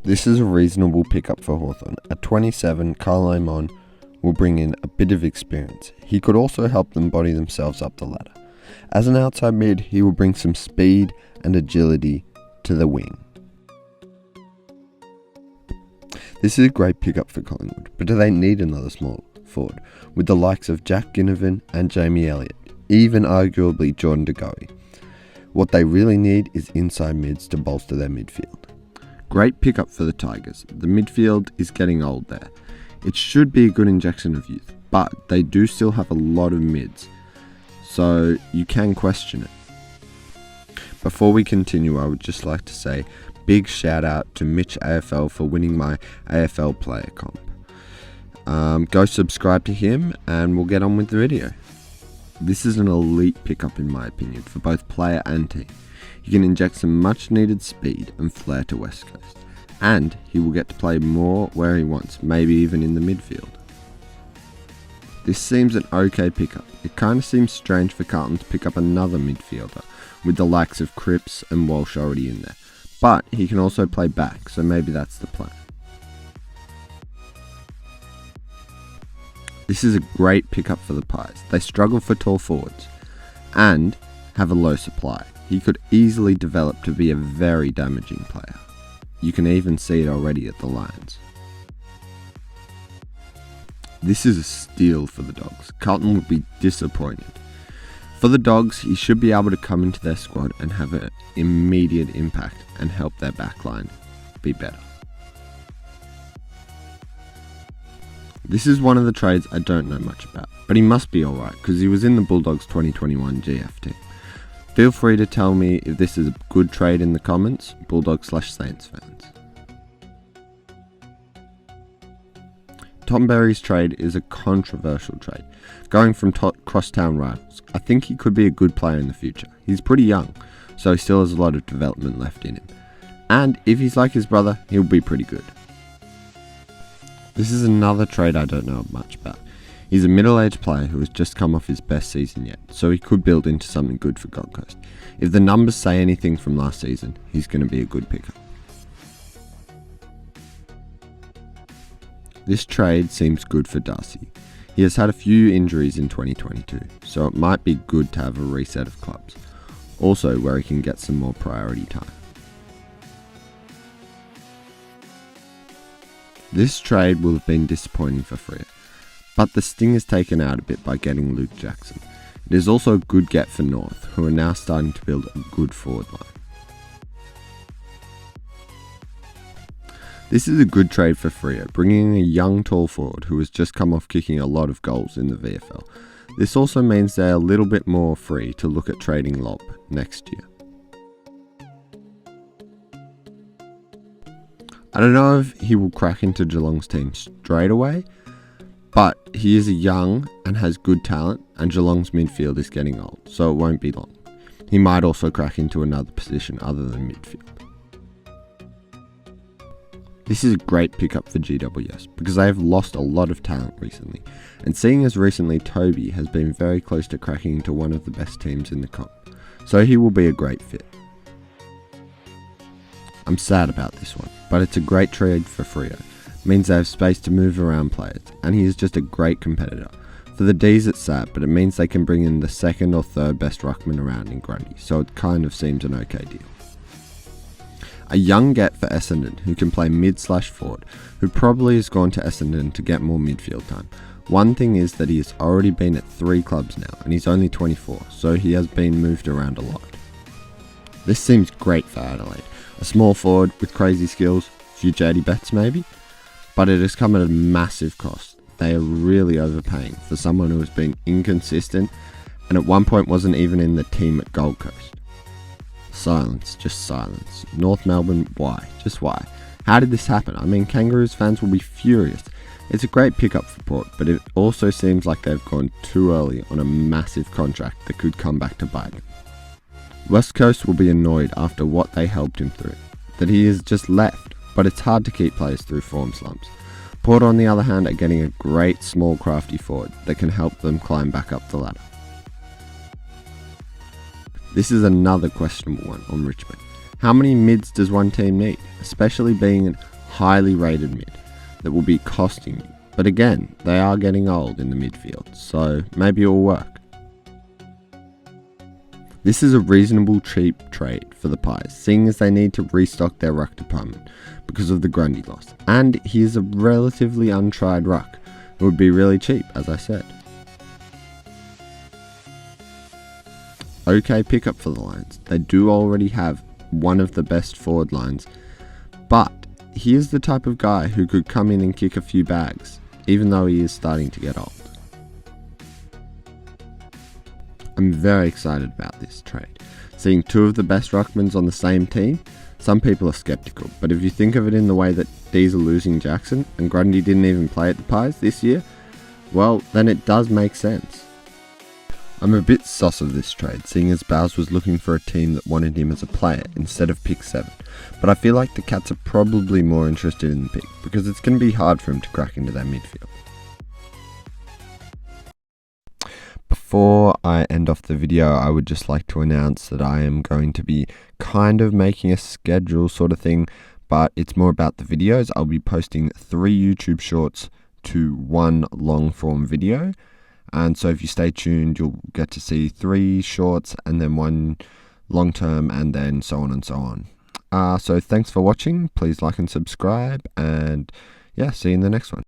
This is a reasonable pickup for Hawthorn. At 27, Carl Amon will bring in a bit of experience. He could also help them body themselves up the ladder. As an outside mid, he will bring some speed and agility to the wing. This is a great pickup for Collingwood, but do they need another small forward? With the likes of Jack Ginnivan and Jamie Elliott, even arguably Jordan De Goey. What they really need is inside mids to bolster their midfield. Great pickup for the Tigers. The midfield is getting old there. It should be a good injection of youth, but they do still have a lot of mids, so you can question it. Before we continue, I would just like to say big shout out to MitchAFl for winning my AFL player comp. Go subscribe to him and we'll get on with the video. This is an elite pickup in my opinion for both player and team. He can inject some much needed speed and flair to West Coast, and he will get to play more where he wants, maybe even in the midfield. This seems an okay pickup. It kind of seems strange for Carlton to pick up another midfielder with the likes of Cripps and Walsh already in there, but he can also play back, so maybe that's the plan. This is a great pickup for the Pies. They struggle for tall forwards and have a low supply. He could easily develop to be a very damaging player. You can even see it already at the Lions. This is a steal for the Dogs. Carlton would be disappointed. For the Dogs, he should be able to come into their squad and have an immediate impact and help their backline be better. This is one of the trades I don't know much about, but he must be alright because he was in the Bulldogs 2021 GF team. Feel free to tell me if this is a good trade in the comments, Bulldogs/Saints fans. Tom Berry's trade is a controversial trade, going from crosstown rivals. I think he could be a good player in the future. He's pretty young, so he still has a lot of development left in him. And if he's like his brother, he'll be pretty good. This is another trade I don't know much about. He's a middle-aged player who has just come off his best season yet, so he could build into something good for Gold Coast. If the numbers say anything from last season, he's going to be a good pickup. This trade seems good for Darcy. He has had a few injuries in 2022, so it might be good to have a reset of clubs, also where he can get some more priority time. This trade will have been disappointing for Freo, but the sting is taken out a bit by getting Luke Jackson. It is also a good get for North, who are now starting to build a good forward line. This is a good trade for Freo, bringing in a young tall forward who has just come off kicking a lot of goals in the VFL. This also means they're a little bit more free to look at trading Lob next year. I don't know if he will crack into Geelong's team straight away, but he is young and has good talent, and Geelong's midfield is getting old, so it won't be long. He might also crack into another position other than midfield. This is a great pickup for GWS because they have lost a lot of talent recently, and seeing as recently Toby has been very close to cracking into one of the best teams in the comp, so he will be a great fit. I'm sad about this one, but it's a great trade for Freo. Means they have space to move around players, and he is just a great competitor. For the D's it's sad, but it means they can bring in the second or third best ruckman around in Grundy, so it kind of seems an okay deal. A young get for Essendon who can play mid/forward, who probably has gone to Essendon to get more midfield time. One thing is that he has already been at 3 clubs now, and he's only 24, so he has been moved around a lot. This seems great for Adelaide. A small forward with crazy skills, few JD bets maybe, but it has come at a massive cost. They are really overpaying for someone who has been inconsistent and at one point wasn't even in the team at Gold Coast. Silence, just silence. North Melbourne, why? Just why? How did this happen? I mean, Kangaroos fans will be furious. It's a great pickup for Port, but it also seems like they've gone too early on a massive contract that could come back to bite them. West Coast will be annoyed after what they helped him through, that he has just left, but it's hard to keep players through form slumps. Port, on the other hand, are getting a great small crafty forward that can help them climb back up the ladder. This is another questionable one on Richmond. How many mids does one team need, especially being an highly rated mid that will be costing you. But again, they are getting old in the midfield, so maybe it will work. This is a reasonable cheap trade for the Pies, seeing as they need to restock their ruck department because of the Grundy loss. And he is a relatively untried ruck. It would be really cheap, as I said. Okay pickup for the Lions. They do already have one of the best forward lines, but he is the type of guy who could come in and kick a few bags, even though he is starting to get old. I'm very excited about this trade. Seeing two of the best ruckmans on the same team, some people are skeptical, but if you think of it in the way that D's are losing Jackson and Grundy didn't even play at the Pies this year, well, then it does make sense. I'm a bit sus of this trade, seeing as Bowes was looking for a team that wanted him as a player instead of pick 7, but I feel like the Cats are probably more interested in the pick because it's going to be hard for him to crack into their midfield. Before I end off the video, I would just like to announce that I am going to be kind of making a schedule sort of thing, but it's more about the videos. I'll be posting 3 YouTube shorts to 1 long form video, and so if you stay tuned, you'll get to see 3 shorts and then 1 long term, and then so on and so on. So thanks for watching. Please like and subscribe, and yeah, see you in the next one.